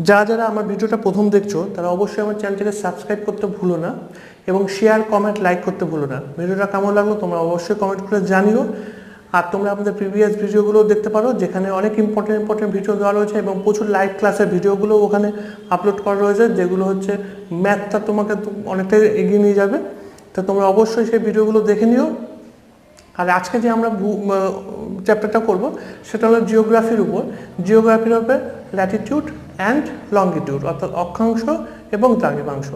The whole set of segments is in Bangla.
যারা যারা আমার ভিডিওটা প্রথম দেখছো তারা অবশ্যই আমার চ্যানেলটিকে সাবস্ক্রাইব করতে ভুলো না এবং শেয়ার কমেন্ট লাইক করতে ভুলো না। ভিডিওটা কেমন লাগলো তোমরা অবশ্যই কমেন্ট করে জানিও। আর তোমরা আমাদের প্রিভিয়াস ভিডিওগুলো দেখতে পারো, যেখানে অনেক ইম্পর্টেন্ট ভিডিও দেওয়া রয়েছে এবং প্রচুর লাইভ ক্লাসের ভিডিওগুলো ওখানে আপলোড করা রয়েছে, যেগুলো হচ্ছে ম্যাথটা তোমাকে অনেকটাই এগিয়ে নিয়ে যাবে। তো তোমরা অবশ্যই সেই ভিডিওগুলো দেখে নিও। আর আজকে যে আমরা চ্যাপ্টারটা করব সেটা হলো জিওগ্রাফির উপর ল্যাটিটিউড অ্যান্ড লঙ্গিটিউড, অর্থাৎ অক্ষাংশ এবং দ্রাঘিমাংশ।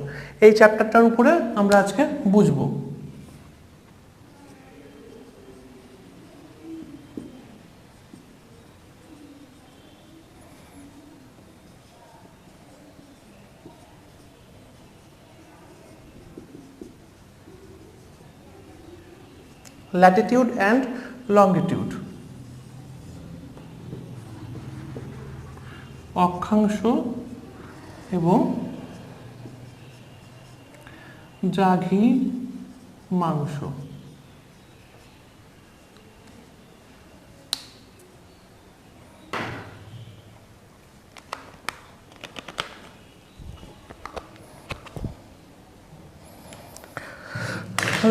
এই চ্যাপ্টারটার উপরে আমরা আজকে বুঝবো। ল্যাটিটিউড অ্যান্ড লঙ্গিটিউড, অক্ষাংশ এবং দ্রাঘিমাংশ।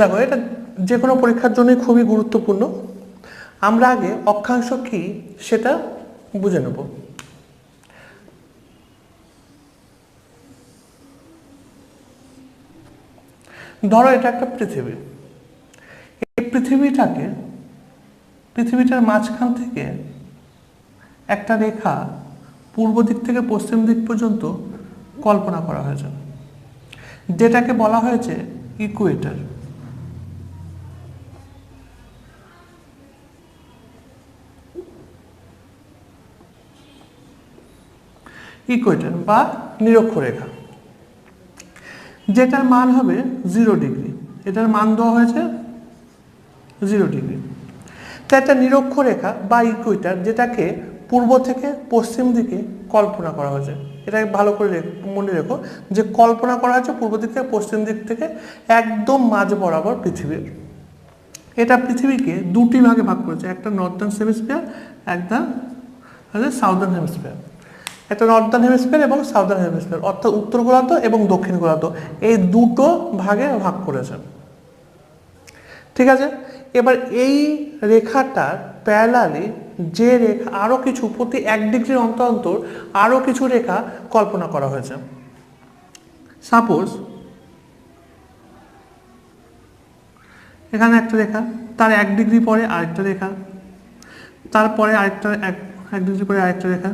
দেখো, এটা যে কোনো পরীক্ষার জন্যই খুবই গুরুত্বপূর্ণ। আমরা আগে অক্ষাংশ কি সেটা বুঝে নেব। ধরো এটা একটা পৃথিবী। এই পৃথিবীটার মাঝখান থেকে একটা রেখা পূর্ব দিক থেকে পশ্চিম দিক পর্যন্ত কল্পনা করা হয়েছে, যেটাকে বলা হয়েছে ইকুয়েটর। ইকুয়েটর বা নিরক্ষরেখা, যেটার মান হবে 0 ডিগ্রি। এটার মান দেওয়া হয়েছে 0 ডিগ্রি। তো একটা নিরক্ষরেখা বা ইকুয়েটর, যেটাকে পূর্ব থেকে পশ্চিম দিকে কল্পনা করা হয়েছে। এটাকে ভালো করে মনে রেখো যে কল্পনা করা হয়েছে পূর্ব দিক থেকে পশ্চিম দিক থেকে একদম মাঝ বরাবর পৃথিবীর। এটা পৃথিবীকে দুটি ভাগে ভাগ করেছে, একটা নর্দার্ন হেমিস্ফিয়ার, একটা সাউদার্ন হেমিস্ফিয়ার। একটা নর্দার্ন হেমিস্ফিয়ার এবং সাউদার্ন হেমিস্ফিয়ার, অর্থাৎ উত্তর গোলার্ধ এবং দক্ষিণ গোলার্ধ, এই দুটো ভাগে ভাগ করেছেন। ঠিক আছে, এবার এই রেখাটার প্যারালালি যে রেখা আরও কিছু প্রতি 1 ডিগ্রির অন্তর অন্তর আরও কিছু রেখা কল্পনা করা হয়েছে। সাপোজ এখানে একটা রেখা, তার 1 ডিগ্রি পরে আরেকটা রেখা, তারপরে আরেকটা 1 ডিগ্রি পরে আরেকটা রেখা,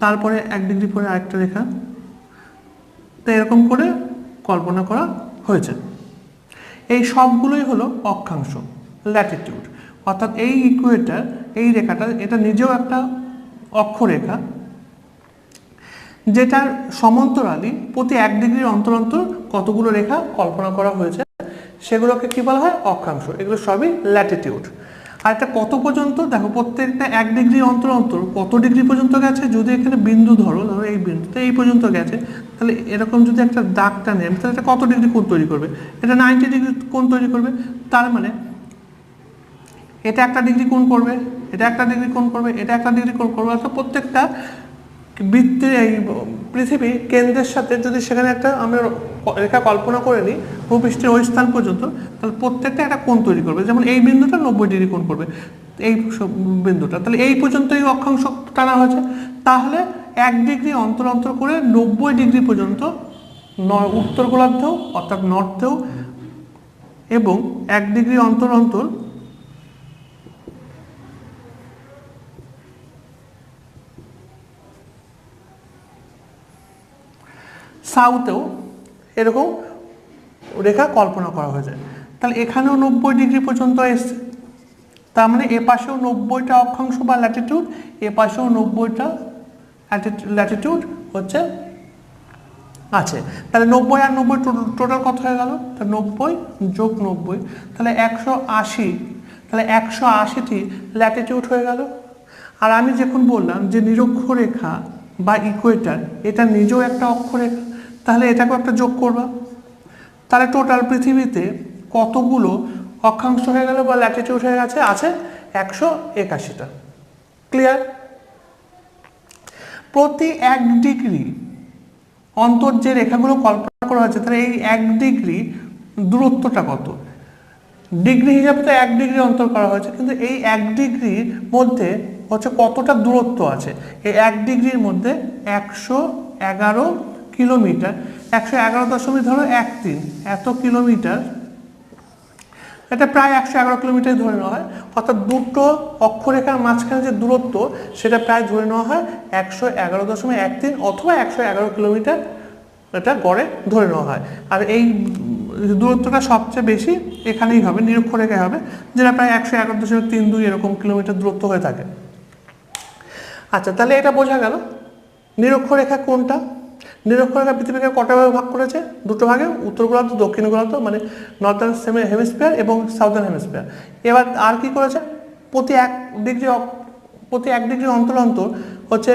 তারপরে 1 ডিগ্রি পরে আরেকটা রেখা। তো এরকম করে কল্পনা করা হয়েছে। এই সবগুলোই হলো অক্ষাংশ, ল্যাটিটিউড। অর্থাৎ এই ইকুয়েটর, এই রেখাটা, এটা নিজেও একটা অক্ষরেখা, যেটার সমান্তরালি প্রতি 1 ডিগ্রির অন্তর অন্তর কতগুলো রেখা কল্পনা করা হয়েছে, সেগুলোকে কি বলা হয়? অক্ষাংশ। এগুলো সবই ল্যাটিটিউড। আর এটা কত পর্যন্ত? দেখো, প্রত্যেকটা 1 ডিগ্রি অন্তর অন্তর কত ডিগ্রি পর্যন্ত গেছে। যদি এখানে বিন্দু ধরো এই বিন্দুতে এই পর্যন্ত গেছে, তাহলে এরকম যদি একটা দাগটা নেন, তাহলে এটা কত ডিগ্রি কোণ তৈরি করবে? এটা 90 ডিগ্রি কোণ তৈরি করবে। তার মানে এটা 1 ডিগ্রি কোণ করবে, এটা 1 ডিগ্রি কোণ করবে, এটা 1 ডিগ্রি কোণ করবে। অর্থাৎ প্রত্যেকটা বৃত্তের এই পৃথিবী কেন্দ্রের সাথে যদি সেখানে একটা আমরা রেখা কল্পনা করে নিই ভূপৃষ্ঠের ওই স্থান পর্যন্ত, তাহলে প্রত্যেকটা একটা কোণ তৈরি করবে। যেমন এই বিন্দুটা 90 ডিগ্রি কোণ করবে, এই বিন্দুটা, তাহলে এই পর্যন্ত এই অক্ষাংশ টানা হয়েছে। তাহলে 1 ডিগ্রি অন্তর অন্তর করে 90 ডিগ্রি পর্যন্ত উত্তর গোলার্ধেও অর্থাৎ নর্থেও এবং 1 ডিগ্রি অন্তর অন্তর সাউথেও এরকম রেখা কল্পনা করা হয়েছে। তাহলে এখানেও 90 ডিগ্রি পর্যন্ত এসছে। তার মানে এ পাশেও 90টা অক্ষাংশ বা ল্যাটিটিউড, এ পাশেও 90টা ল্যাটিটিউড হচ্ছে আছে। তাহলে 90 আর 90 টোটাল কত হয়ে গেল? তাহলে 90 যোগ 90, তাহলে 180। তাহলে 180টি ল্যাটিটিউড হয়ে গেল। আর আমি যখন বললাম যে নিরক্ষরেখা বা ইকুয়েটর, এটা নিজেও একটা অক্ষরেখা, তাহলে এটাকেও একটা যোগ করবা। তাহলে টোটাল পৃথিবীতে কতগুলো অক্ষাংশ হয়ে গেল বা ল্যাটিটিউড হয়ে গেছে? আছে 181টা। ক্লিয়ার? প্রতি 1 ডিগ্রি অন্তর যে রেখাগুলো কল্পনা করা হয়েছে তাহলে এই 1 ডিগ্রি দূরত্বটা কত? ডিগ্রি হিসাবে তো 1 ডিগ্রি অন্তর করা হয়েছে, কিন্তু এই 1 ডিগ্রির মধ্যে হচ্ছে কতটা দূরত্ব আছে? এই 1 ডিগ্রির মধ্যে 111 কিলোমিটার, 111 ধরো 13 এত কিলোমিটার, এটা প্রায় 111 কিলোমিটার ধরে নেওয়া হয়। অর্থাৎ দুটো অক্ষরেখার মাঝখানে যে দূরত্ব সেটা প্রায় ধরে নেওয়া হয় 111.13 অথবা 111 কিলোমিটার, এটা গড়ে ধরে নেওয়া হয়। আর এই দূরত্বটা সবচেয়ে বেশি এখানেই হবে, নিরক্ষরেখায় হবে, যেটা প্রায় 111.32 এরকম কিলোমিটার দূরত্ব হয়ে থাকে। আচ্ছা, তাহলে এটা বোঝা গেল নিরক্ষরেখা কোনটা। নিরক্ষরেখা পৃথিবীকে কটা ভাগে ভাগ করেছে? দুটো ভাগে, উত্তর গোলার্ধ, দক্ষিণ গোলার্ধ, মানে নর্দার্ন হেমিস্ফিয়ার এবং সাউদার্ন হেমিস্ফিয়ার। এবার আর কি করেছে? প্রতি এক ডিগ্রি অন্তর অন্তর হচ্ছে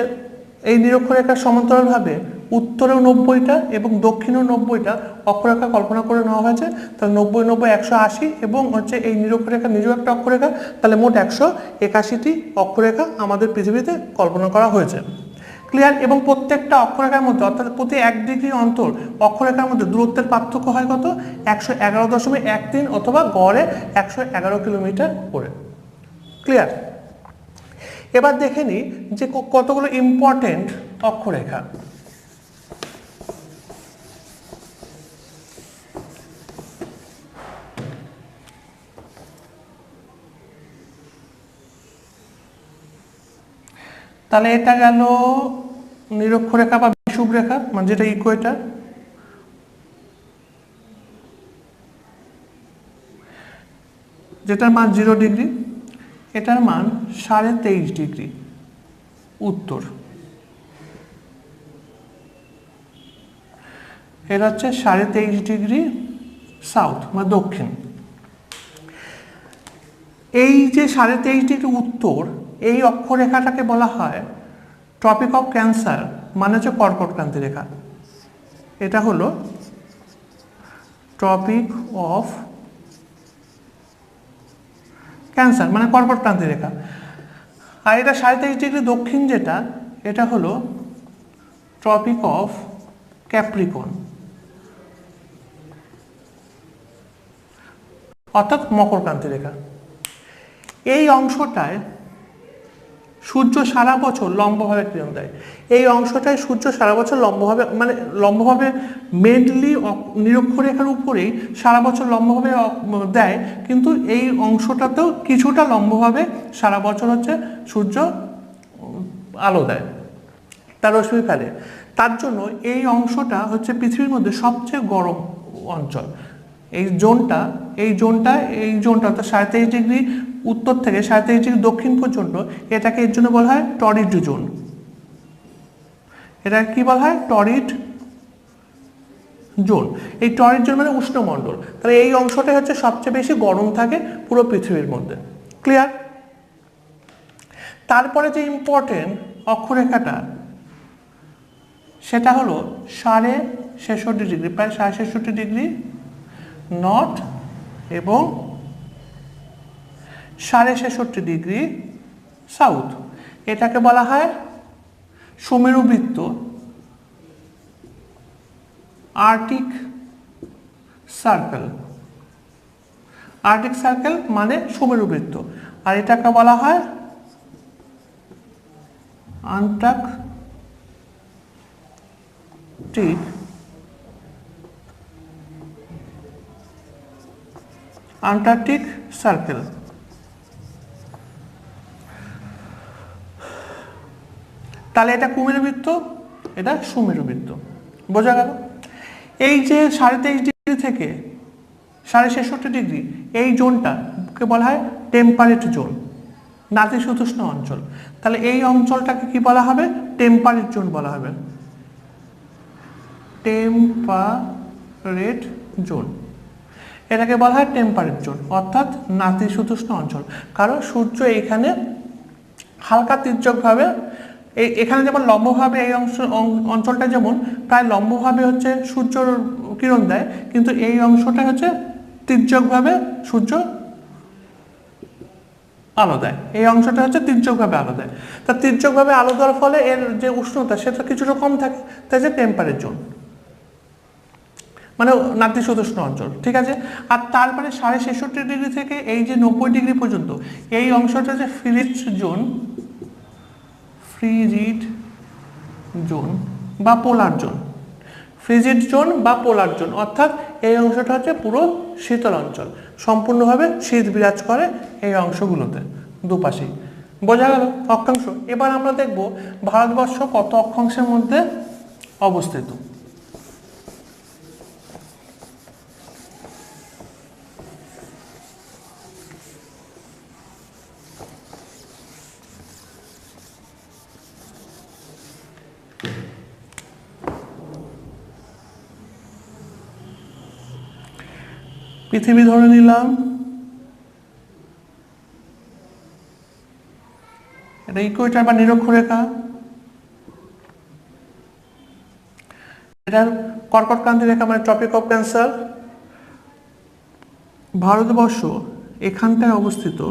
এই নিরক্ষরেখার সমান্তরালভাবে উত্তরেও 90টা এবং দক্ষিণেও 90টা অক্ষরেখা কল্পনা করে নেওয়া হয়েছে। তাহলে 90 90 180 এবং হচ্ছে এই নিরক্ষরেখা নিজেও একটা অক্ষরেখা, তাহলে মোট 181টি অক্ষরেখা আমাদের পৃথিবীতে কল্পনা করা হয়েছে। ক্লিয়ার? এবং প্রত্যেকটা অক্ষরেখার মধ্যে, অর্থাৎ প্রতি 1 ডিগ্রি অন্তর অক্ষরেখার মধ্যে দূরত্বের পার্থক্য হয় কত? 111.13 অথবা গড়ে 111 কিলোমিটার করে। ক্লিয়ার? এবার দেখে নিই যে কতগুলো ইম্পর্টেন্ট অক্ষরেখা। তাহলে এটা গেল নিরক্ষরেখা বা বিষুবরেখা, মানে যেটা ইকুয়েটার। যেটার মান 0 ডিগ্রি, এটার মান 23.5 ডিগ্রি উত্তর, এটা হচ্ছে 23.5 ডিগ্রি সাউথ মানে দক্ষিণ। এই যে 23.5 ডিগ্রি উত্তর, এই অক্ষরেখাটাকে বলা হয় ট্রপিক অফ ক্যান্সার, মানে হচ্ছে কর্কটক্রান্তি রেখা। এটা হলো ট্রপিক অফ ক্যান্সার মানে কর্কটক্রান্তি রেখা। আর এটা 23.5 ডিগ্রি দক্ষিণ যেটা, এটা হলো ট্রপিক অফ ক্যাপ্রিকন অর্থাৎ মকরক্রান্তি রেখা। এই অংশটায় সূর্য সারা বছর লম্বভাবে কিরণ দেয়। এই অংশটায় সূর্য সারা বছর লম্বভাবে, মানে লম্বভাবে মেনলি নিরক্ষরেখার উপরেই সারা বছর লম্বভাবে দেয়, কিন্তু এই অংশটাতেও কিছুটা লম্বভাবে সারা বছর হচ্ছে সূর্য আলো দেয়, তার রশ্মি ফেলে। তার জন্য এই অংশটা হচ্ছে পৃথিবীর মধ্যে সবচেয়ে গরম অঞ্চল। এই জোনটা অর্থাৎ 23.5 ডিগ্রি উত্তর থেকে 23.5 ডিগ্রি দক্ষিণ পর্যন্ত, এটাকে এর জন্য বলা হয় টরিড জোন। এটা কি বলা হয়? টরিড জোন। এই টরিড জোন মানে উষ্ণমণ্ডল। তাহলে এই অংশটাই হচ্ছে সবচেয়ে বেশি গরম থাকে পুরো পৃথিবীর মধ্যে। ক্লিয়ার? তারপরে যে ইম্পর্টেন্ট অক্ষরেখাটা সেটা হলো 66.5 ডিগ্রি, প্রায় 66 ডিগ্রি নর্থ এবং 66.5 ডিগ্রি সাউথ। এটাকে বলা হয় সুমেরু বৃত্ত, আর্কটিক সার্কেল। আর্কটিক সার্কেল মানে সুমেরু বৃত্ত। আর এটাকে বলা হয় আন্টার্কটিক সার্কেল। তাহলে এটা কুমেরু বৃত্ত, এটা সুমেরু বৃত্ত। বোঝা গেল? এই যে 23.5 ডিগ্রি থেকে 66.5 ডিগ্রি, এই জোনটাকে বলা হয় টেম্পারেট জোন, নাতিশীতোষ্ণ অঞ্চল। তাহলে এই অঞ্চলটাকে কি বলা হবে? টেম্পারেট জোন বলা হবে। টেম্পারেট জোন, এটাকে বলা হয় টেম্পারেট জোন অর্থাৎ নাতিশীতোষ্ণ অঞ্চল। কারণ সূর্য এইখানে হালকা তির্যকভাবে, এখানে যেমন লম্বভাবে এই অঞ্চলটা যেমন প্রায় লম্বভাবে হচ্ছে সূর্যর কিরণ দেয়, কিন্তু এই অংশটা হচ্ছে তির্যকভাবে সূর্য আলো দেয়। এই অংশটা হচ্ছে তির্যকভাবে আলো দেয়। তা তির্যকভাবে আলো দেওয়ার ফলে এর যে উষ্ণতা সেটা কিছুটা কম থাকে, তাই যে টেম্পারেট জোন, মানে নাতিশীতোষ্ণ অঞ্চল, ঠিক আছে। আর তারপরে 66.5 থেকে এই যে 90 পর্যন্ত এই অংশটা হচ্ছে ফ্রিজিড জোন, ফ্রিজিড জোন বা পোলার জোন, ফ্রিজিড জোন বা পোলার জোন, অর্থাৎ এই অংশটা হচ্ছে পুরো শীতল অঞ্চল, সম্পূর্ণভাবে শীত বিরাজ করে এই অংশগুলোতে দুপাশেই। বোঝা গেল অক্ষাংশ। এবার আমরা দেখব ভারতবর্ষ কত অক্ষাংশের মধ্যে অবস্থিত। পৃথিবী ধরে নিলাম, এটা ইকুয়েটর বা নিরক্ষরেখা, এটা কর্কটক্রান্তি রেখা মানে ট্রপিক অফ ক্যান্সার। ভারতবর্ষ এখানটায় অবস্থিত।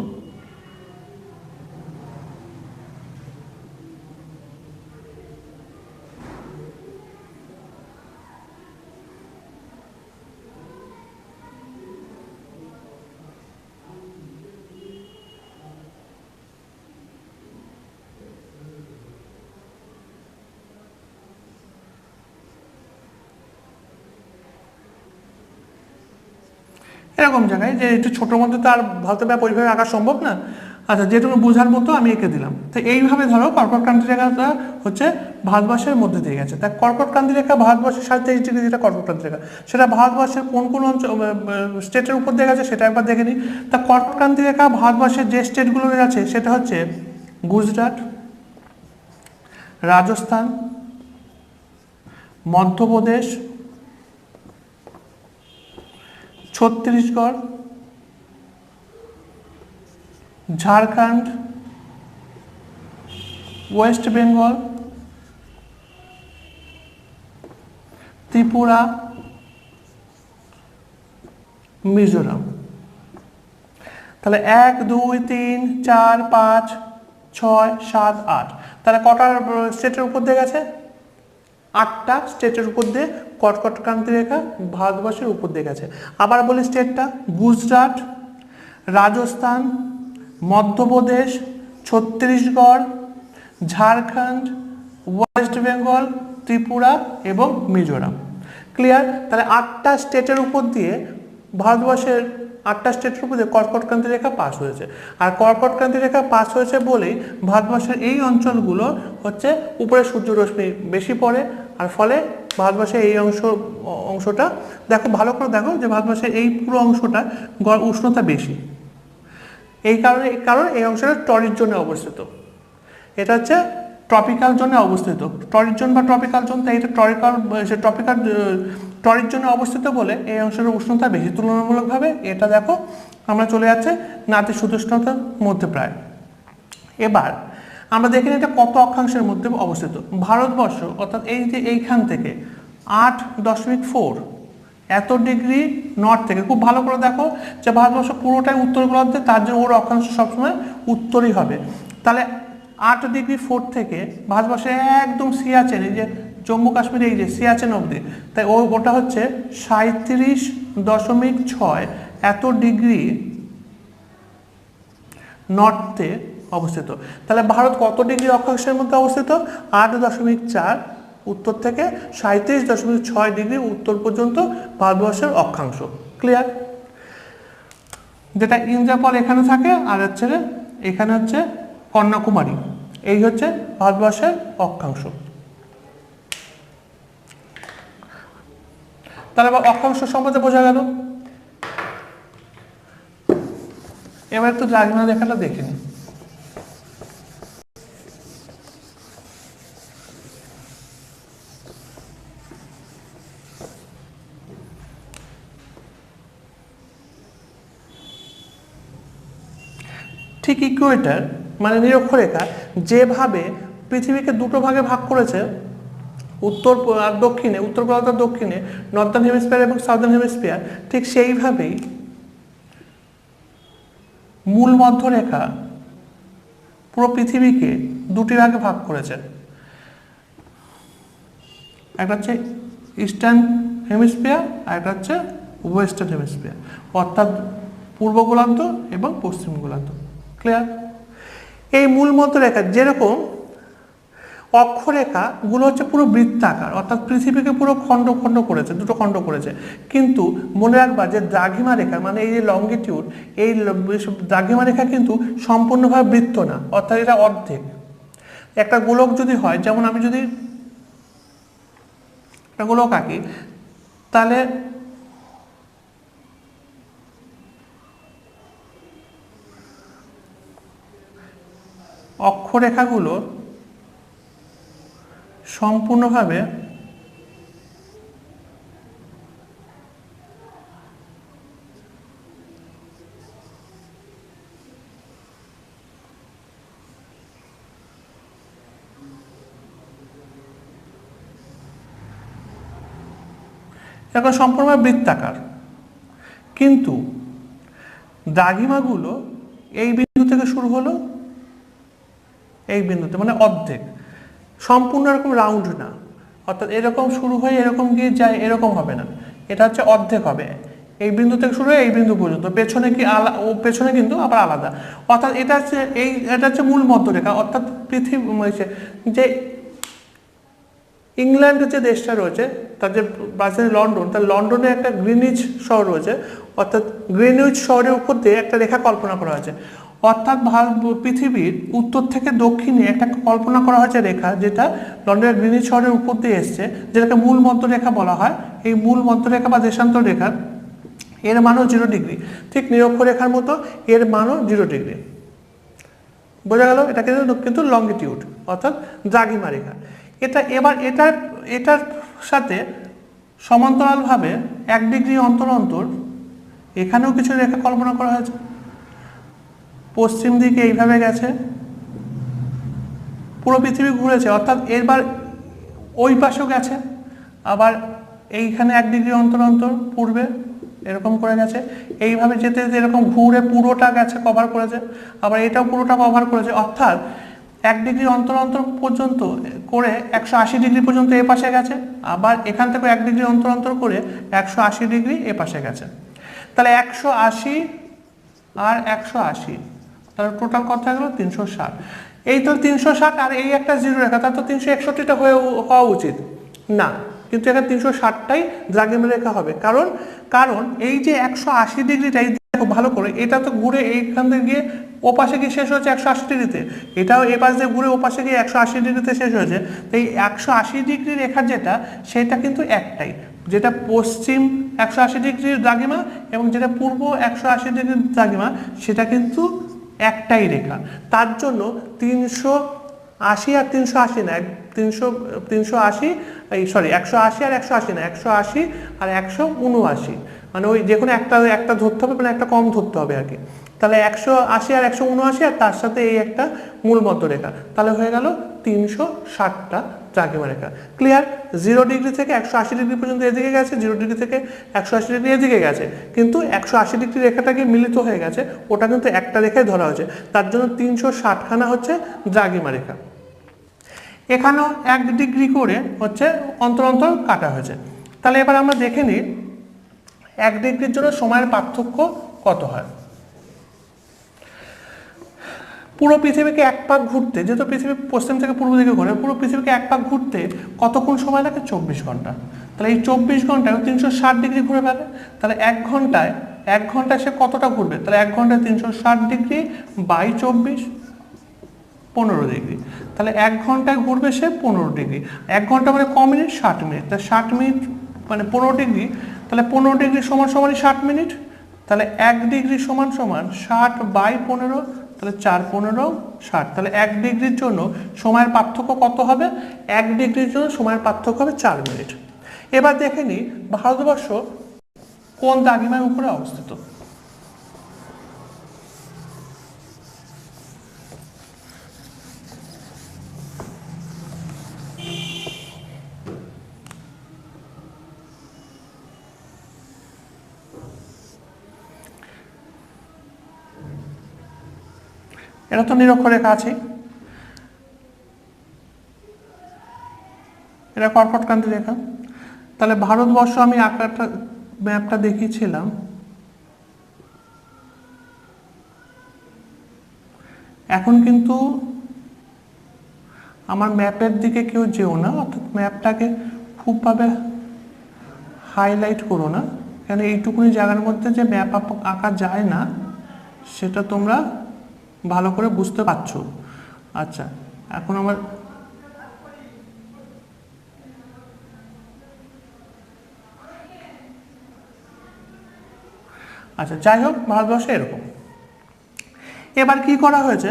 এরকম জায়গায় যে একটু ছোটোর মধ্যে তো আর ভারতের ব্যাপ ওইভাবে আঁকা সম্ভব না। আচ্ছা, যেটুকু বোঝার মতো আমি এঁকে দিলাম। তো এইভাবে ধরো কর্কটক্রান্তি রেখাটা হচ্ছে ভারতবর্ষের মধ্যে দিয়ে গেছে। তা কর্কটক্রান্তি রেখা ভারতবর্ষের 23.5 যেটা কর্কটক্রান্তি রেখা, সেটা ভারতবর্ষের কোন কোন অঞ্চল স্টেটের উপর দিয়ে গেছে সেটা একবার দেখে নিই। তা কর্কটক্রান্তি রেখা ভারতবর্ষের যে স্টেটগুলো গেছে সেটা হচ্ছে গুজরাট, রাজস্থান, মধ্যপ্রদেশ, ছত্তিশগড়, ঝাড়খণ্ড, ওয়েস্ট বেঙ্গল, ত্রিপুরা, মিজোরাম। তাহলে 1 2 3 4 5 6 7 8, তাহলে কটা স্টেটের উপর দিয়ে গেছে? 8টা স্টেটের উপর দিয়ে কর্কটক্রান্তি রেখা ভারতবর্ষের উপর দিয়ে গেছে। আবার বলি স্টেটটা: গুজরাট, রাজস্থান, মধ্যপ্রদেশ, ছত্তিশগড়, ঝাড়খণ্ড, ওয়েস্ট বেঙ্গল, ত্রিপুরা এবং মিজোরাম। ক্লিয়ার? তাহলে 8টা স্টেটের উপর দিয়ে ভারতবর্ষের 8টা স্টেটের উপর দিয়ে কর্কটক্রান্তি রেখা পাস হয়েছে। আর কর্কটক্রান্তি রেখা পাস হয়েছে বলেই ভারতবর্ষের এই অঞ্চলগুলো হচ্ছে উপরে সূর্যরশ্মি বেশি পড়ে, আর ফলে ভারতবর্ষের এই অংশটা দেখো, ভালো করে দেখো যে ভারতবর্ষের এই পুরো অংশটা উষ্ণতা বেশি। এই কারণে এই অংশটা টরিড জোনে অবস্থিত। এটা হচ্ছে ট্রপিক্যাল জোনে অবস্থিত। টরিড জোন বা ট্রপিক্যাল জোন, তাই এটা টরিড জোনে অবস্থিত বলে এই অংশের উষ্ণতা বেশি তুলনামূলকভাবে। এটা দেখো আমরা চলে যাচ্ছে নাতিশীতোষ্ণতার মধ্যে প্রায়। এবার আমরা দেখি এটা কত অক্ষাংশের মধ্যে অবস্থিত। ভারতবর্ষ অর্থাৎ এই যে এইখান থেকে 8.4 এত ডিগ্রি নর্থ থেকে, খুব ভালো করে দেখো যে ভারতবর্ষ পুরোটাই উত্তর গোলার্ধে, তার জন্য ওর অক্ষাংশ সবসময় উত্তরই হবে। তাহলে 8.4 থেকে ভারতবর্ষে একদম সিয়াচেন, এই যে জম্মু কাশ্মীরে এই যে সিয়াচেন অবধি, তাই ওটা হচ্ছে 37.6 এত ডিগ্রি নর্থে অবস্থিত। তাহলে ভারত কত ডিগ্রি অক্ষাংশের মধ্যে অবস্থিত? 8.4 উত্তর থেকে 37.6 ডিগ্রি উত্তর পর্যন্ত ভারতবর্ষের অক্ষাংশ। ক্লিয়ার? যেটা ইন্দ্রফল এখানে থাকে, আর হচ্ছে এখানে হচ্ছে কন্যাকুমারী। এই হচ্ছে ভারতবর্ষের অক্ষাংশ। তাহলে অক্ষাংশ সম্বন্ধে বোঝা গেল। এবার একটু দ্রাঘিমা রেখাটা দেখে নিই। ঠিক ইকুয়েটর মানে নিরক্ষরেখা যেভাবে পৃথিবীকে দুটো ভাগে ভাগ করেছে, উত্তর আর দক্ষিণে, উত্তর গোলার্ধ দক্ষিণে, নর্দার্ন হেমিস্ফিয়ার এবং সাউদার্ন হেমিস্ফিয়ার, ঠিক সেইভাবেই মূল মধ্যরেখা পুরো পৃথিবীকে দুটি ভাগে ভাগ করেছে, একটা হচ্ছে ইস্টার্ন হেমিস্ফিয়ার আর একটা হচ্ছে ওয়েস্টার্ন হেমিস্ফিয়ার, অর্থাৎ পূর্ব গোলার্ধ এবং পশ্চিম গোলার্ধ। ক্লিয়ার? এই মূল মধ্যরেখা যেরকম অক্ষরেখাগুলো হচ্ছে পুরো বৃত্তাকার, অর্থাৎ পৃথিবীকে পুরো খণ্ড খণ্ড করেছে, দুটো খণ্ড করেছে। কিন্তু মনে রাখবা যে দ্রাঘিমা রেখা মানে এই যে লঙ্গিটিউড, এই দ্রাঘিমা রেখা কিন্তু সম্পূর্ণভাবে বৃত্ত না, অর্থাৎ এটা অর্ধেক। একটা গোলক যদি হয়, যেমন আমি যদি একটা গোলক আঁকি, তাহলে অক্ষরেখাগুলো সম্পূর্ণভাবে এখন সম্পূর্ণভাবে বৃত্তাকার, কিন্তু দ্রাঘিমাগুলো এই বিন্দু থেকে শুরু হলো এই বিন্দুতে, মানে অর্ধেক, সম্পূর্ণ এরকম রাউন্ড না, অর্থাৎ এরকম শুরু হয়ে এরকম গিয়ে যায় এরকম হবে না, এটা হচ্ছে অর্ধেক হবে। এই বিন্দু থেকে শুরু হয়ে এই বিন্দু পর্যন্ত, পেছনে কি পেছনে কিন্তু আবার আলাদা, অর্থাৎ এটা হচ্ছে মূল মধ্যরেখা। অর্থাৎ পৃথিবী যে ইংল্যান্ডের যে দেশটা রয়েছে, তার যে রাজধানী লন্ডন, তার লন্ডনে একটা গ্রিনিচ শহর রয়েছে, অর্থাৎ গ্রিনিচ শহরের উপর দিয়ে একটা রেখা কল্পনা করা হয়েছে। অর্থাৎ পৃথিবীর উত্তর থেকে দক্ষিণে একটা কল্পনা করা হয়েছে রেখা, যেটা লন্ডনের গ্রিনিচ শহরের উপর দিয়ে এসছে, যেটাকে মূল মধ্যরেখা বলা হয়। এই মূল মধ্যরেখা বা দেশান্তর রেখা, এর মানও 0 ডিগ্রি, ঠিক নিরক্ষরেখার মতো এর মানও 0 ডিগ্রি। বোঝা গেল? এটা কিন্তু লঙ্গিটিউড অর্থাৎ দ্রাঘিমা রেখা। এটার সাথে সমান্তরালভাবে 1 ডিগ্রি অন্তর অন্তর এখানেও কিছু রেখা কল্পনা করা হয়েছে। পশ্চিম দিকে এইভাবে গেছে, পুরো পৃথিবী ঘুরেছে, অর্থাৎ এবার ওই পাশেও গেছে, আবার এইখানে 1 ডিগ্রি অন্তর অন্তর পূর্বে এরকম করে গেছে, এইভাবে যেতে যেতে এরকম ঘুরে পুরোটা গেছে, কভার করেছে, আবার এটাও পুরোটা কভার করেছে। অর্থাৎ 1 ডিগ্রি অন্তর অন্তর পর্যন্ত করে 180 ডিগ্রি পর্যন্ত এ পাশে গেছে, আবার এখান থেকে 1 ডিগ্রি অন্তর অন্তর করে 180 ডিগ্রি এ পাশে গেছে। তাহলে 180 আর 180, তাহলে টোটাল কত হয়ে গেল? 360। এই তো 360 আর এই একটা 0 রেখা, তার তো 361টা হওয়া উচিত না, কিন্তু এখানে 360টাই দ্রাঘিমা রেখা হবে। কারণ এই যে 180 ডিগ্রিটাই দেখো ভালো করে, এটা তো ঘুরে এইখান থেকে গিয়ে ও পাশে গিয়ে শেষ হচ্ছে 180 ডিগ্রিতে, এটাও এ পাশ দিয়ে ঘুরে ও পাশে গিয়ে 180 ডিগ্রিতে শেষ হয়েছে। তো এই 180 ডিগ্রি রেখা যেটা, সেটা কিন্তু একটাই, যেটা পশ্চিম 180 ডিগ্রির দ্রাঘিমা এবং যেটা পূর্ব 180 ডিগ্রির দ্রাঘিমা, সেটা কিন্তু একটাই রেখা। তার জন্য 380 আর 380 না, 380 180 আর 180 না, 180 আর 179, মানে ওই যে কোনো একটা ধরতে হবে, মানে একটা কম ধরতে হবে আর কি। তাহলে 180 আর 179 আর তার সাথে এই একটা মূল মধ্যরেখা, তাহলে হয়ে গেল 360টা দ্রাঘিমা রেখা। ক্লিয়ার? 0 ডিগ্রি থেকে 180 ডিগ্রি পর্যন্ত এদিকে গেছে, 0 ডিগ্রি থেকে 180 ডিগ্রি এদিকে গেছে, কিন্তু 180 ডিগ্রি রেখাটাকে মিলিত হয়ে গেছে, ওটা কিন্তু একটা রেখায় ধরা হয়েছে, তার জন্য 360খানা হচ্ছে দ্রাঘিমা রেখা। এখানেও 1 ডিগ্রি করে হচ্ছে অন্তর অন্তর কাটা হয়েছে। তাহলে এবার আমরা দেখে নিই 1 ডিগ্রির জন্য সময়ের পার্থক্য কত হয়। পুরো পৃথিবীকে এক পাক ঘুরতে, যেহেতু পৃথিবী পশ্চিম থেকে পূর্ব দিকে ঘোরে, পুরো পৃথিবীকে এক পাক ঘুরতে কতক্ষণ সময় লাগে? 24 ঘন্টা। তাহলে এই 24 ঘন্টায় 360 ডিগ্রি ঘুরে পাবে, তাহলে 1 ঘন্টায় সে কতটা ঘুরবে? তাহলে 1 ঘন্টায় 360 ডিগ্রি বাই 24, 15 ডিগ্রি। তাহলে 1 ঘন্টায় ঘুরবে সে 15 ডিগ্রি। 1 ঘন্টা মানে ক মিনিট? 60 মিনিট। তাহলে 60 মিনিট মানে 15 ডিগ্রি, তাহলে 15 ডিগ্রি সমান 60 মিনিট। তাহলে 1 ডিগ্রি সমান 60 বাই 15, তাহলে 4 15 60। তাহলে 1 ডিগ্রির জন্য সময়ের পার্থক্য কত হবে? 1 ডিগ্রির জন্য সময়ের পার্থক্য হবে 4 মিনিট। এবার দেখে নিই ভারতবর্ষ কোন দ্রাঘিমার উপরে অবস্থিত। এটা তো নিরক্ষরেখা আছে, এটা কর্কটক্রান্তি রেখা। তাহলে ভারতবর্ষ আমি আঁকাটা ম্যাপটা দেখিয়েছিলাম, এখন কিন্তু আমার ম্যাপের দিকে কেউ যেও না, অর্থাৎ ম্যাপটাকে খুবভাবে হাইলাইট করো না, কেন এইটুকুনি জায়গার মধ্যে যে ম্যাপ আঁকা যায় না সেটা তোমরা ভালো করে বুঝতে পারছো। আচ্ছা, এখন আমার আচ্ছা যাই হোক, ভারতবর্ষে এরকম। এবার কি করা হয়েছে,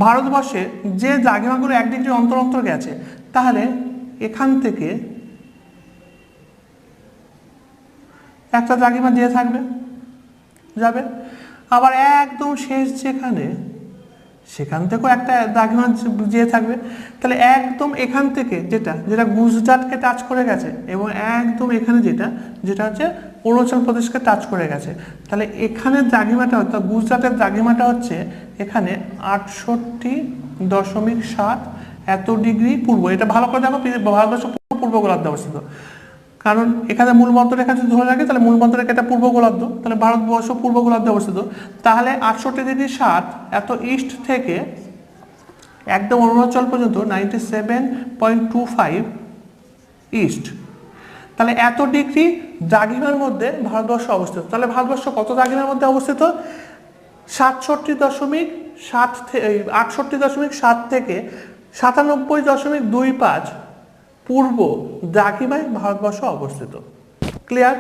ভারতবর্ষে যে দ্রাঘিমাগুলো 1 ডিগ্রি অন্তর অন্তর গেছে, তাহলে এখান থেকে একটা দ্রাঘিমা দিয়ে থাকবে, যাবে। আবার একদম শেষ যেখানে, সেখান থেকেও একটা দ্রাঘিমা দিয়ে থাকবে। তাহলে একদম এখান থেকে যেটা যেটা গুজরাটকে টাচ করে গেছে, এবং একদম এখানে যেটা হচ্ছে অরুণাচল প্রদেশকে টাচ করে গেছে, তাহলে এখানে দ্রাঘিমাটা অর্থাৎ গুজরাটের দ্রাঘিমাটা হচ্ছে এখানে 68.7 এত ডিগ্রি পূর্ব। এটা ভালো করে দেখো, ভারতবর্ষ পূর্ব গোলার্ধে অবস্থিত, কারণ এখানে মূল মধ্যরেখা যদি ধরে রাখে তাহলে মূল মধ্যরেখাটা পূর্ব গোলার্ধ, তাহলে ভারতবর্ষ পূর্ব গোলার্ধে অবস্থিত। তাহলে 68.7 এত ইস্ট থেকে একদম অরুণাচল পর্যন্ত 97.25 ইস্ট, তাহলে এত ডিগ্রি দ্রাঘিমার মধ্যে ভারতবর্ষ অবস্থিত। তাহলে ভারতবর্ষ কত দ্রাঘিমার মধ্যে অবস্থিত? 68.7 থেকে 97.25 পূর্ব দ্রাঘিমায় ভারতবর্ষ অবস্থিত। ক্লিয়ার?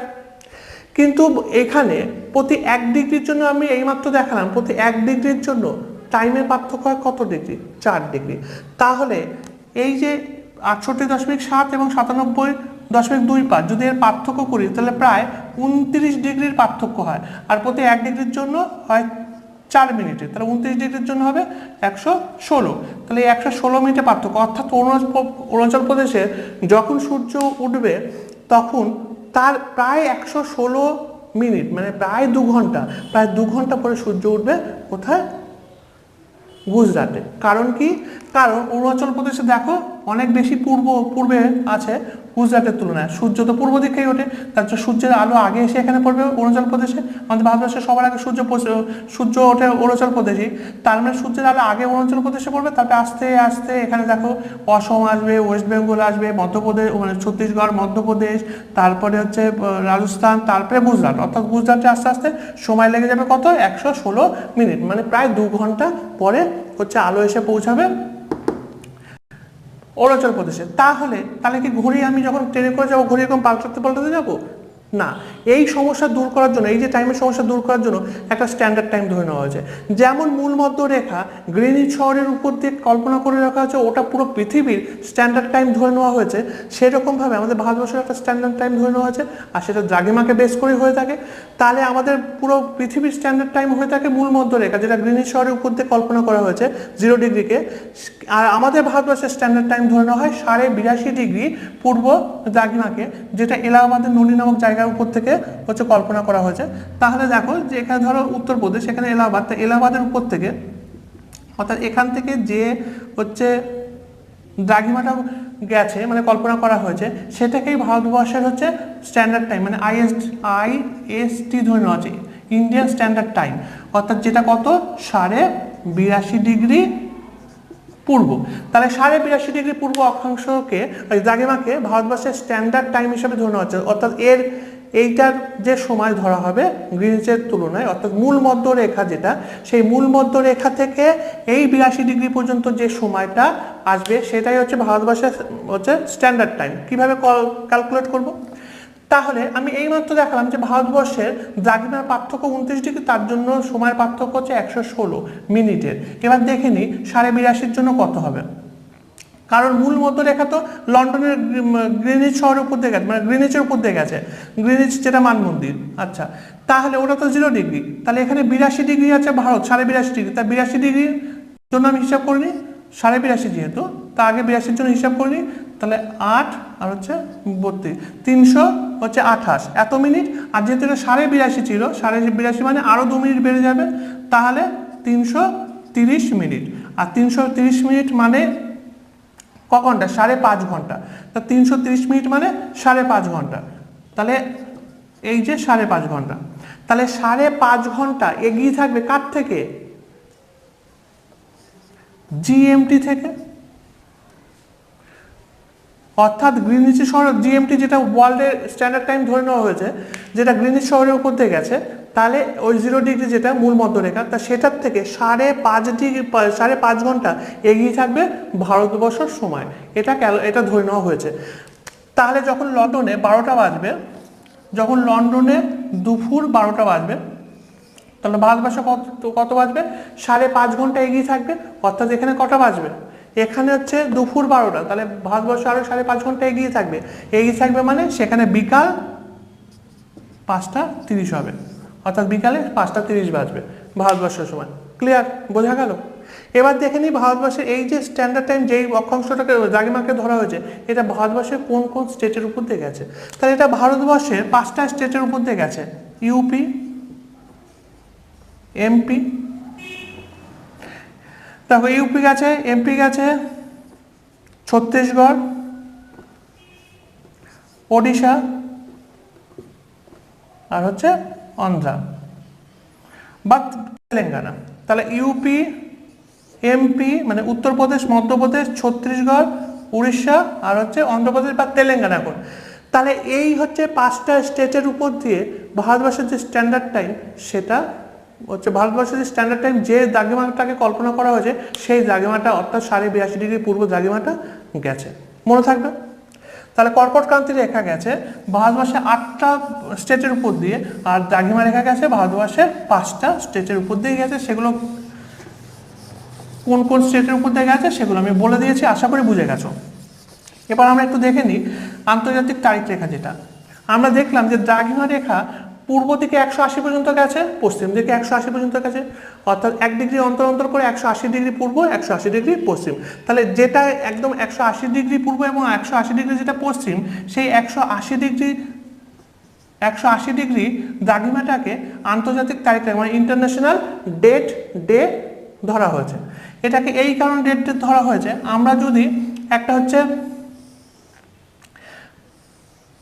কিন্তু এখানে প্রতি 1 ডিগ্রির জন্য আমি এইমাত্র দেখালাম, প্রতি 1 ডিগ্রির জন্য টাইমের পার্থক্য হয় কত ডিগ্রি? 4 ডিগ্রি। তাহলে এই যে 68.7 এবং 97.25 যদি এর পার্থক্য করি তাহলে প্রায় 29 ডিগ্রির পার্থক্য হয়, আর প্রতি 1 ডিগ্রির জন্য হয় 4 মিনিটে, তাহলে 29 ডিগ্রির জন্য হবে 116। তাহলে এই 116 মিনিটে পার্থক্য, অর্থাৎ অরুণাচল প্রদেশে যখন সূর্য উঠবে তখন তার প্রায় 116 মিনিট, মানে প্রায় 2 ঘন্টা, প্রায় 2 ঘন্টা পরে সূর্য উঠবে কোথায়? গুজরাটে। কারণ কি? কারণ অরুণাচল প্রদেশে দেখো অনেক বেশি পূর্বে আছে গুজরাটের তুলনায়, সূর্য তো পূর্ব দিকেই ওঠে, তার জন্য সূর্যের আলো আগে এসে এখানে পড়বে অরুণাচল প্রদেশে। আমাদের ভারতবর্ষে সবার আগে সূর্য ওঠে অরুণাচল প্রদেশেই, তার মানে সূর্যের আলো আগে অরুণাচল প্রদেশে পড়বে, তারপরে আস্তে আস্তে এখানে দেখো অসম আসবে, ওয়েস্ট বেঙ্গল আসবে, মধ্যপ্রদেশ মানে ছত্তিশগড়, মধ্যপ্রদেশ, তারপরে হচ্ছে রাজস্থান, তারপরে গুজরাট, অর্থাৎ গুজরাটে আস্তে আস্তে সময় লেগে যাবে কত? 116 মিনিট, মানে প্রায় 2 ঘন্টা পরে হচ্ছে আলো এসে পৌঁছাবে অরুণাচল প্রদেশে। তাহলে কি ঘড়ি আমি যখন ট্রেনে করে যাবো ঘড়ি এরকম পাল্টাতে যাবো না? এই সমস্যা দূর করার জন্য, এই যে টাইমের সমস্যা দূর করার জন্য একটা স্ট্যান্ডার্ড টাইম ধরে নেওয়া হয়েছে। যেমন মূল মধ্যরেখা গ্রিনিচ শহরের উপর দিয়ে কল্পনা করে রাখা হয়েছে, ওটা পুরো পৃথিবীর স্ট্যান্ডার্ড টাইম ধরে নেওয়া হয়েছে, সেরকমভাবে আমাদের ভারতবর্ষের একটা স্ট্যান্ডার্ড টাইম ধরে নেওয়া হয়েছে, আর সেটা দ্রাঘিমাকে বেস করে হয়ে থাকে। তাহলে আমাদের পুরো পৃথিবীর স্ট্যান্ডার্ড টাইম হয়ে থাকে মূল মধ্যরেখা, যেটা গ্রিনিচ শহরের উপর দিয়ে কল্পনা করা হয়েছে 0 ডিগ্রিকে, আর আমাদের ভারতবর্ষের স্ট্যান্ডার্ড টাইম ধরে নেওয়া হয় 82.5 ডিগ্রি পূর্ব দ্রাঘিমাকে, যেটা এলাহাবাদের ননী নামক জায়গার উপর থেকে হচ্ছে কল্পনা করা হয়েছে। তাহলে দেখো যে এখানে ধরো উত্তরপ্রদেশ, এখানে এলাহাবাদ, এলাহাবাদের উপর থেকে অর্থাৎ এখান থেকে যে হচ্ছে দ্রাঘিমাটা গেছে মানে কল্পনা করা হয়েছে, সেটাকেই ভারতবর্ষের হচ্ছে স্ট্যান্ডার্ড টাইম মানে IST ধরে নেওয়া হচ্ছে, ইন্ডিয়ান স্ট্যান্ডার্ড টাইম, অর্থাৎ যেটা কত? 82.5 ডিগ্রি পূর্ব। তাহলে 82.5 ডিগ্রি পূর্ব অক্ষাংশকে দ্রাঘিমাকে ভারতবর্ষের স্ট্যান্ডার্ড টাইম হিসেবে ধরে নেওয়া হচ্ছে, অর্থাৎ এইটার যে সময় ধরা হবে গ্রিনিচের তুলনায়, অর্থাৎ মূল মধ্যরেখা যেটা, সেই মূল মধ্যরেখা থেকে এই 82 ডিগ্রি পর্যন্ত যে সময়টা আসবে সেটাই হচ্ছে ভারতবর্ষের হচ্ছে স্ট্যান্ডার্ড টাইম। কিভাবে ক্যালকুলেট করব? তাহলে আমি এইমাত্র দেখালাম যে ভারতবর্ষের দ্রাঘিমার পার্থক্য 29 ডিগ্রি, তার জন্য সময়ের পার্থক্য হচ্ছে 116 মিনিটের। এবার দেখে নিই 82.5-এর জন্য কত হবে, কারণ মূল মধ্যরেখা তো লন্ডনের গ্রিনিচ শহরের উপর দিয়ে গেছে, মানে গ্রিনিচের উপর দিয়ে গেছে, গ্রিনিচ যেটা মানমন্দির। আচ্ছা, তাহলে ওটা তো 0 ডিগ্রি, তাহলে এখানে 82 ডিগ্রি আছে ভারত, 82.5 ডিগ্রি, তা 82 ডিগ্রির জন্য আমি হিসাব করিনি, 82.5 যেহেতু, তা আগে 82-র জন্য হিসাব করিনি, তাহলে 8 আর হচ্ছে 32, 328 এত মিনিট। আর যেহেতু এটা 82.5 ছিল, 82.5 মানে আরো 2 মিনিট বেড়ে যাবে, তাহলে 330 মিনিট। আর 330 মিনিট মানে ক ঘন্টা? 5.5 ঘন্টা। তা 330 মিনিট মানে 5.5 ঘন্টা। তাহলে এই যে 5.5 ঘন্টা, তাহলে 5.5 ঘন্টা এগিয়ে থাকবে কার থেকে? জিএমটি থেকে। অর্থাৎ গ্রিনিচ শহর জিএমটি, যেটা ওয়ার্ল্ডের স্ট্যান্ডার্ড টাইম ধরে নেওয়া হয়েছে, যেটা গ্রিনিচ শহরের উপর দিয়ে গেছে, তাহলে ওই 0 ডিগ্রি যেটা মূল মধ্যরেখা, তা সেটার থেকে 5.5 ঘন্টা এগিয়ে থাকবে ভারতবর্ষের সময়। এটা ধরে নেওয়া হয়েছে। তাহলে যখন লন্ডনে 12টা বাজবে, যখন লন্ডনে দুপুর 12টা বাজবে, তাহলে ভারতবর্ষে কত বাজবে? 5.5 ঘন্টা এগিয়ে থাকবে। অর্থাৎ এখানে কটা বাজবে? এখানে হচ্ছে দুপুর 12টা, তাহলে ভারতবর্ষ আরো 5.5 ঘন্টা এগিয়ে থাকবে। এগিয়ে থাকবে মানে সেখানে বিকাল 5:30 হবে। অর্থাৎ বিকালে 5:30 বাজবে ভারতবর্ষের সময়। ক্লিয়ার? বোঝা গেল? এবার দেখে নিই ভারতবর্ষের এই যে স্ট্যান্ডার্ড টাইম, যেই অক্ষাংশটাকে দ্রাঘিমাকে ধরা হয়েছে, এটা ভারতবর্ষের কোন কোন স্টেটের উপর দিয়ে গেছে? তাহলে এটা ভারতবর্ষের 5টা স্টেটের উপর দিয়ে গেছে। ইউপি, এমপি, দেখো ইউপি গেছে, এমপি গেছে, ছত্তিশগড়, ওড়িশা, আর হচ্ছে অন্ধ্রা বা তেলেঙ্গানা। তাহলে ইউপি, এমপি মানে উত্তরপ্রদেশ, মধ্যপ্রদেশ, ছত্তিশগড়, উড়িষ্যা আর হচ্ছে অন্ধ্রপ্রদেশ বা তেলেঙ্গানা এখন। তাহলে এই হচ্ছে 5টা স্টেটের উপর দিয়ে ভারতবর্ষের যে স্ট্যান্ডার্ড টাইম, সেটা হচ্ছে ভারতবর্ষের যে স্ট্যান্ডার্ড টাইম, যে দ্রাঘিমাটাকে কল্পনা করা হয়েছে, সেই দ্রাঘিমাটা অর্থাৎ 82.5 ডিগ্রি পূর্ব দ্রাঘিমাটা গেছে। মনে থাকবে? তাহলে কর্কট ক্রান্তি রেখা গেছে ভারতবর্ষে 8টা স্টেটের উপর দিয়ে, আর দ্রাঘিমা রেখা গেছে ভারতবর্ষের 5টা স্টেটের উপর দিয়ে গেছে। সেগুলো কোন কোন স্টেটের উপর দিয়ে গেছে সেগুলো আমি বলে দিয়েছি, আশা করি বুঝে গেছো। এবার আমরা একটু দেখে নিই আন্তর্জাতিক তারিখ রেখা। যেটা আমরা দেখলাম যে দ্রাঘিমা রেখা পূর্ব দিকে 180 পর্যন্ত গেছে, পশ্চিম দিকে 180 পর্যন্ত গেছে। অর্থাৎ 1 ডিগ্রি অন্তর অন্তর করে 180 ডিগ্রি পূর্ব, 180 ডিগ্রি পশ্চিম। তাহলে যেটা একদম 180 ডিগ্রি পূর্ব এবং 180 ডিগ্রি যেটা পশ্চিম, সেই 180 ডিগ্রি দ্রাঘিমাটাকে আন্তর্জাতিক তারিখ রেখা মানে ইন্টারন্যাশনাল ডেট ডে ধরা হয়েছে। এটাকে এই কারণে ডেট ডে ধরা হয়েছে, আমরা যদি একটা হচ্ছে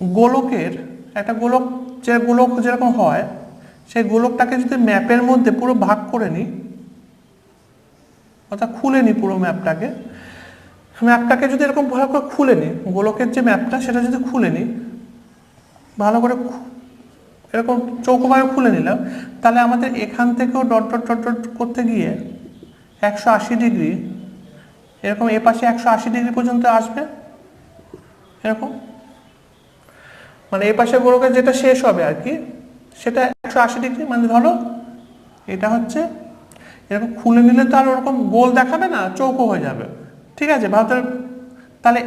গোলকের একটা গোলক যেরকম হয়, সেই গোলকটাকে যদি ম্যাপের মধ্যে পুরো ভাগ করে নিই, অর্থাৎ খুলে নিই পুরো ম্যাপটাকে যদি এরকম ভালো করে খুলে নিই, গোলকের যে ম্যাপটা সেটা যদি খুলে নিই ভালো করে, এরকম চৌকোভাবে খুলে নিলাম, তাহলে আমাদের এখান থেকেও ডট ডট ডট ডট করতে গিয়ে 180 ডিগ্রি এরকম এপাশে 180 ডিগ্রি পর্যন্ত আসবে। এরকম মানে এই পাশে গোলকের যেটা শেষ হবে আর কি, সেটা 180 ডিগ্রি। মানে ধরো এটা হচ্ছে এরকম খুলে নিলে তো আর ওরকম গোল দেখাবে না, চৌকো হয়ে যাবে। ঠিক আছে ভারতের? তাহলে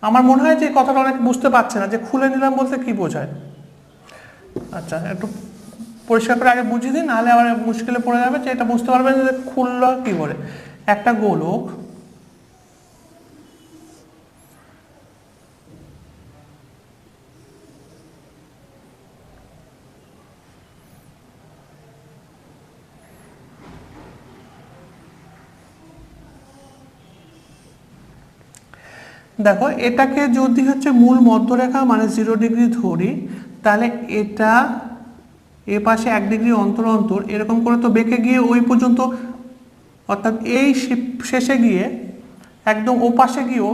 আমার মনে হয় যে কথাটা অনেক বুঝতে পারছে না যে খুলে নিলাম বলতে কি বোঝায়। আচ্ছা, একটু পরিষ্কার করে আগে বুঝিয়ে দিন, নাহলে আবার মুশকিলে পড়ে যাবে। যে এটা বুঝতে পারবেন যে খুললো কি করে। একটা গোলক দেখো, এটাকে যদি হচ্ছে মূল মধ্যরেখা মানে 0 ডিগ্রি ধরি, তাহলে এটা এ পাশে 1 ডিগ্রি অন্তর অন্তর এরকম করে তো বেঁকে গিয়ে ওই পর্যন্ত, অর্থাৎ এই শেষে গিয়ে একদম ও পাশে গিয়েও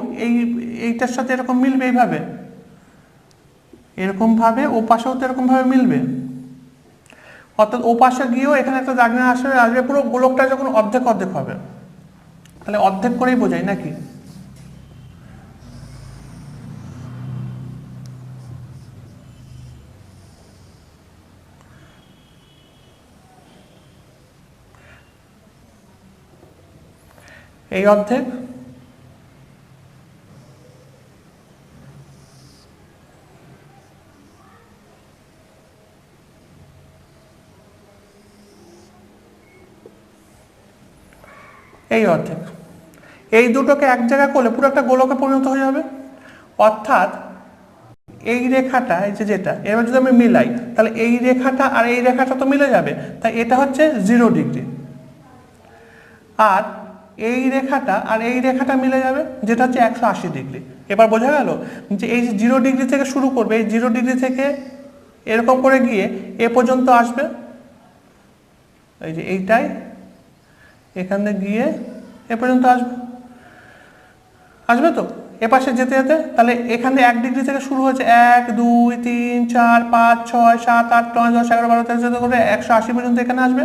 এইটার সাথে এরকম মিলবে। এইভাবে এরকম ভাবে ও পাশেও তো এরকম ভাবে মিলবে। অর্থাৎ ও পাশে গিয়েও এখানে একটা দাগনা আসবে। পুরো গোলকটা যখন অর্ধেক অর্ধেক হবে, তাহলে অর্ধেক করেই বোঝাই নাকি? এই অর্ধেক, এই অর্ধেক, এই দুটোকে এক জায়গায় করলে পুরো একটা গোলকে পরিণত হয়ে যাবে। অর্থাৎ এই রেখাটা এই যে যেটা, এবার যদি আমি মিলাই তাহলে এই রেখাটা আর এই রেখাটা তো মিলে যাবে, তাই এটা হচ্ছে 0 ডিগ্রি। আর এই রেখাটা আর এই রেখাটা মিলে যাবে, যেটা হচ্ছে 180 ডিগ্রি। এবার বোঝা গেল যে এই যে 0 ডিগ্রি থেকে শুরু করবে, এই 0 ডিগ্রি থেকে এরকম করে গিয়ে এ পর্যন্ত আসবে, এই যে এইটাই এখানে গিয়ে এ পর্যন্ত আসবে, আসবে তো এপাশে যেতে যেতে। তাহলে এখানে 1 ডিগ্রি থেকে শুরু হচ্ছে 1 2 3 4 5 6 7 8 9 10 11 12 13 করে 180 পর্যন্ত এখানে আসবে।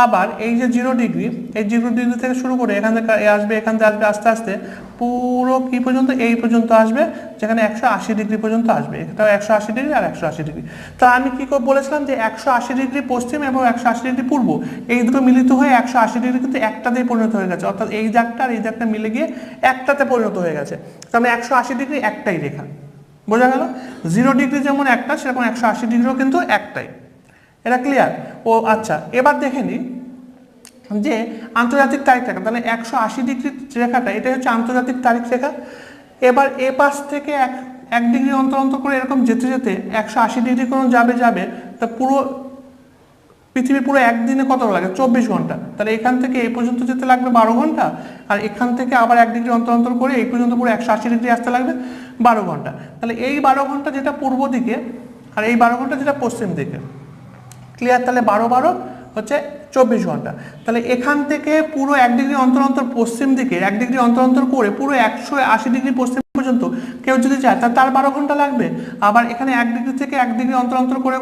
আবার এই যে 0 ডিগ্রি, এই 0 ডিগ্রি থেকে শুরু করে এখান থেকে আসবে, এখান থেকে আসবে আস্তে আস্তে পুরো কি পর্যন্ত, এই পর্যন্ত আসবে, যেখানে 180 ডিগ্রি পর্যন্ত আসবে। এটাও 180 ডিগ্রি আর 180 ডিগ্রি। তা আমি কি বলেছিলাম যে 180 ডিগ্রি পশ্চিম এবং 180 ডিগ্রি পূর্ব, এই দুটো মিলিত হয়ে 180 ডিগ্রি কিন্তু একটাতেই পরিণত হয়ে গেছে, অর্থাৎ এই জায়গাটা আর এই জায়গাটা মিলে গিয়ে একটাতে পরিণত হয়ে গেছে। তার মানে 180 ডিগ্রি একটাই রেখা। বোঝা গেল? 0 ডিগ্রি যেমন একটা, সেরকম 180 ডিগ্রিও কিন্তু একটাই। এটা ক্লিয়ার? ও আচ্ছা, এবার দেখে নিই যে আন্তর্জাতিক তারিখ রেখা। তাহলে 180 ডিগ্রি রেখাটা এটা হচ্ছে আন্তর্জাতিক তারিখ রেখা। এবার এ পাশ থেকে এক ডিগ্রি অন্তর অন্তর করে এরকম যেতে যেতে 180 ডিগ্রি কোণ যাবে, তা পুরো পৃথিবী পুরো একদিনে কত লাগে? 24 ঘন্টা। তাহলে এখান থেকে এই পর্যন্ত যেতে লাগবে 12 ঘন্টা, আর এখান থেকে আবার 1 ডিগ্রি অন্তর অন্তর করে এই পর্যন্ত পুরো 180 ডিগ্রি আসতে লাগবে 12 ঘন্টা। তাহলে এই 12 ঘন্টা যেটা পূর্ব দিকে, আর এই 12 ঘন্টা যেটা পশ্চিম দিকে। ক্লিয়ার? তাহলে 12 হচ্ছে 24 ঘন্টা। তাহলে এখান থেকে পুরো 1 ডিগ্রি অন্তর অন্তর পশ্চিম দিকে 1 ডিগ্রি অন্তর অন্তর করে পুরো 180 ডিগ্রি পশ্চিম পর্যন্ত কেউ যদি যায় তার 12 ঘন্টা লাগবে। আবার এখানে 1 ডিগ্রি থেকে 1 ডিগ্রি অন্তর অন্তর করে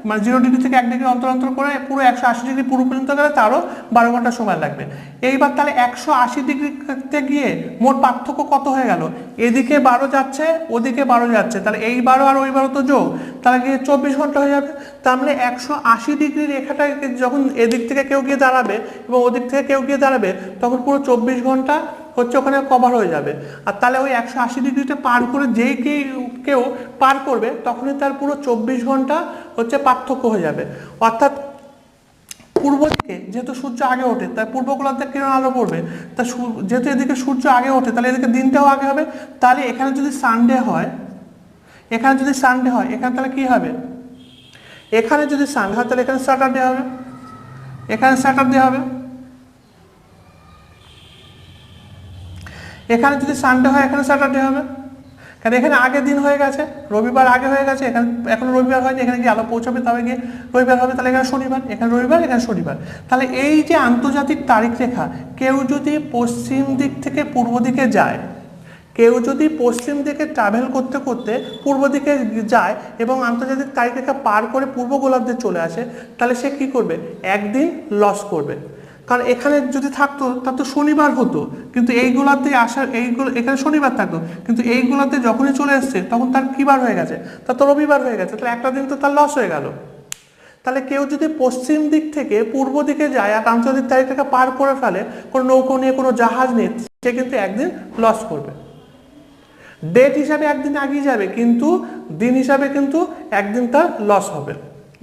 মানে 0 ডিগ্রি থেকে 1 ডিগ্রি অন্তর অন্তর করে পুরো 180 ডিগ্রি পুরো পর্যন্ত গেলে তারও 12 ঘন্টা সময় লাগবে। এইবার তাহলে 180 ডিগ্রিতে গিয়ে মোট পার্থক্য কত হয়ে গেল? এদিকে 12 যাচ্ছে, ওদিকে 12 যাচ্ছে, তাহলে এই 12 আর ওই 12 তো যোগ, তাহলে গিয়ে 24 ঘন্টা হয়ে যাবে। তার মানে 180 ডিগ্রি রেখাটা যখন এদিক থেকে কেউ গিয়ে দাঁড়াবে এবং ওদিক থেকে কেউ গিয়ে দাঁড়াবে, তখন পুরো 24 ঘন্টা হচ্ছে ওখানে কভার হয়ে যাবে। আর তাহলে ওই 180 ডিগ্রিটা পার করে যেই কেউ পার করবে, তখনই তার পুরো 24 ঘন্টা হচ্ছে পার্থক্য হয়ে যাবে। অর্থাৎ পূর্ব দিকে যেহেতু সূর্য আগে ওঠে, তাই পূর্ব গোলার্ধে কিরণ আলো পড়বে, তা যেহেতু এদিকে সূর্য আগে ওঠে, তাহলে এদিকে দিনটাও আগে হবে। তাহলে এখানে যদি সানডে হয়, এখানে তাহলে কি হবে? এখানে যদি সানডে হয় তাহলে এখানে স্যাটারডে হবে, এখানে স্যাটারডে হবে। এখানে যদি সানডে হয় এখানে স্যাটারডে হবে, কারণ এখানে আগে দিন হয়ে গেছে, রবিবার আগে হয়ে গেছে, এখানে এখন রবিবার হয়নি, এখানে গিয়ে আলো পৌঁছাবে, তবে গিয়ে রবিবার হবে। তাহলে এখানে শনিবার, এখানে রবিবার, এখানে শনিবার। তাহলে এই যে আন্তর্জাতিক তারিখ রেখা, কেউ যদি পশ্চিম দিক থেকে পূর্ব দিকে যায়, কেউ যদি পশ্চিম দিকে ট্রাভেল করতে করতে পূর্ব দিকে যায় এবং আন্তর্জাতিক তারিখ রেখা পার করে পূর্ব গোলার্ধে চলে আসে, তাহলে সে কি করবে? একদিন লস করবে। কারণ এখানে যদি থাকতো তার তো শনিবার হতো, কিন্তু এই গোলার্ধে আসার এখানে শনিবার থাকতো, কিন্তু এই গোলার্ধে যখনই চলে এসছে তখন তার কি বার হয়ে গেছে? তার তো রবিবার হয়ে গেছে। তাহলে একটা দিন তো তার লস হয়ে গেল। তাহলে কেউ যদি পশ্চিম দিক থেকে পূর্ব দিকে যায় আর আন্তর্জাতিক তারিখ রেখা পার করে ফেলে কোনো নৌকো নিয়ে, কোনো জাহাজ নিয়ে, সে কিন্তু একদিন লস করবে। ডেট হিসাবে একদিন আগিয়ে যাবে, কিন্তু দিন হিসাবে কিন্তু একদিন তার লস হবে।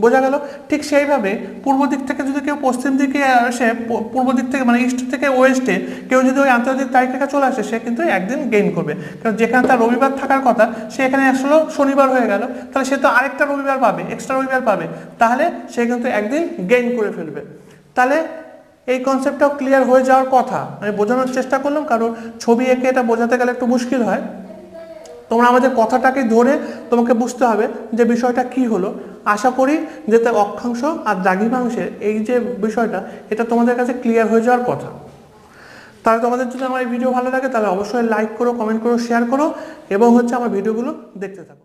বোঝা গেল? ঠিক সেইভাবে পূর্ব দিক থেকে যদি কেউ পশ্চিম দিকে আসে, পূর্ব দিক থেকে মানে ইস্ট থেকে ওয়েস্টে কেউ যদি ওই আন্তর্জাতিক তারিখ রেখা চলে আসে, সে কিন্তু একদিন গেইন করবে। কারণ যেখানে তার রবিবার থাকার কথা, সে এখানে আসলে শনিবার হয়ে গেল, তাহলে সে তো আরেকটা রবিবার পাবে, এক্সট্রা রবিবার পাবে, তাহলে সে কিন্তু একদিন গেইন করে ফেলবে। তাহলে এই কনসেপ্টটাও ক্লিয়ার হয়ে যাওয়ার কথা। আমি বোঝানোর চেষ্টা করলাম, কারণ ছবি এঁকে এটা বোঝাতে গেলে একটু মুশকিল হয়। তোমরা আমাদের কথাটাকে ধরে তোমাকে বুঝতে হবে যে বিষয়টা কি হলো। আশা করি যে তার অক্ষাংশ আর দ্রাঘিমাংশের এই যে বিষয়টা, এটা তোমাদের কাছে ক্লিয়ার হয়ে যাওয়ার কথা। তাহলে তোমাদের যদি আমার এই ভিডিও ভালো লাগে তাহলে অবশ্যই লাইক করো, কমেন্ট করো, শেয়ার করো এবং হচ্ছে আমার ভিডিওগুলো দেখতে থাকো।